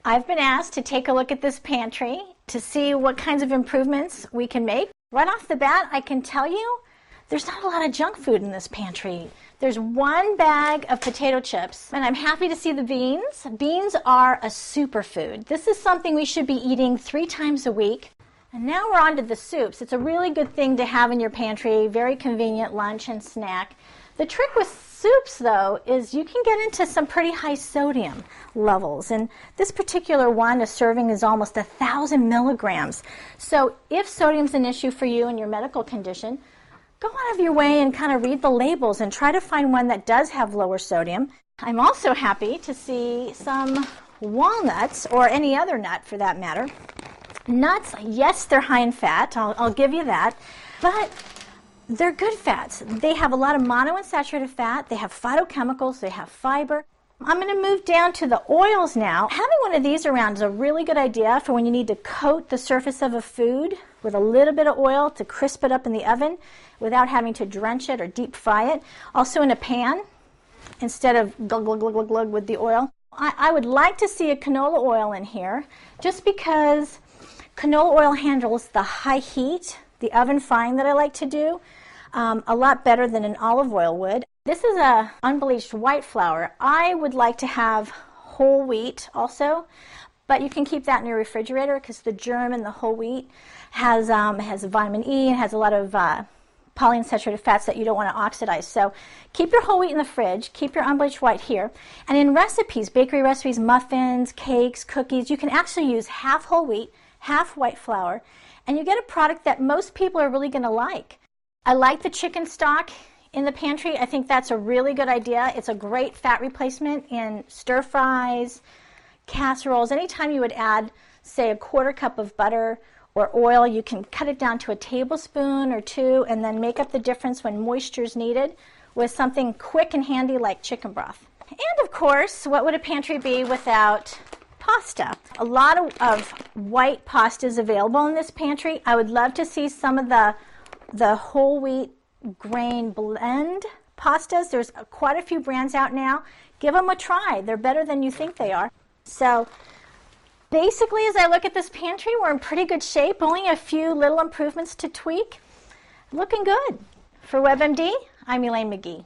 I've been asked to take a look at this pantry to see what kinds of improvements we can make. Right off the bat, I can tell you there's not a lot of junk food in this pantry. There's one bag of potato chips, and I'm happy to see the beans. Beans are a superfood. This is something we should be eating 3 times a week. And now we're on to the soups. It's a really good thing to have in your pantry, very convenient lunch and snack. The trick with soups, though, is you can get into some pretty high sodium levels. And this particular one, a serving is almost 1,000 milligrams. So if sodium's an issue for you and your medical condition, go out of your way and kind of read the labels and try to find one that does have lower sodium. I'm also happy to see some walnuts, or any other nut for that matter. Nuts, yes, they're high in fat, I'll give you that, but they're good fats. They have a lot of monounsaturated fat, they have phytochemicals, they have fiber. I'm going to move down to the oils now. Having one of these around is a really good idea for when you need to coat the surface of a food with a little bit of oil to crisp it up in the oven without having to drench it or deep fry it. Also in a pan instead of glug, glug, glug, glug, glug with the oil. I would like to see a canola oil in here just because canola oil handles the high heat, the oven frying that I like to do, a lot better than an olive oil would. This is a unbleached white flour. I would like to have whole wheat also, but you can keep that in your refrigerator because the germ in the whole wheat has vitamin E and has a lot of polyunsaturated fats that you don't want to oxidize. So keep your whole wheat in the fridge, keep your unbleached white here. And in recipes, bakery recipes, muffins, cakes, cookies, you can actually use half whole wheat, half white flour, and you get a product that most people are really going to like. I like the chicken stock in the pantry. I think that's a really good idea. It's a great fat replacement in stir fries, casseroles. Anytime you would add, say, a 1/4 cup of butter or oil, you can cut it down to a tablespoon or 2 and then make up the difference when moisture is needed with something quick and handy like chicken broth. And of course, what would a pantry be without pasta? A lot of white pastas available in this pantry. I would love to see some of the whole wheat grain blend pastas. There's quite a few brands out now. Give them a try. They're better than you think they are. So basically, as I look at this pantry, we're in pretty good shape. Only a few little improvements to tweak. Looking good. For WebMD, I'm Elaine McGee.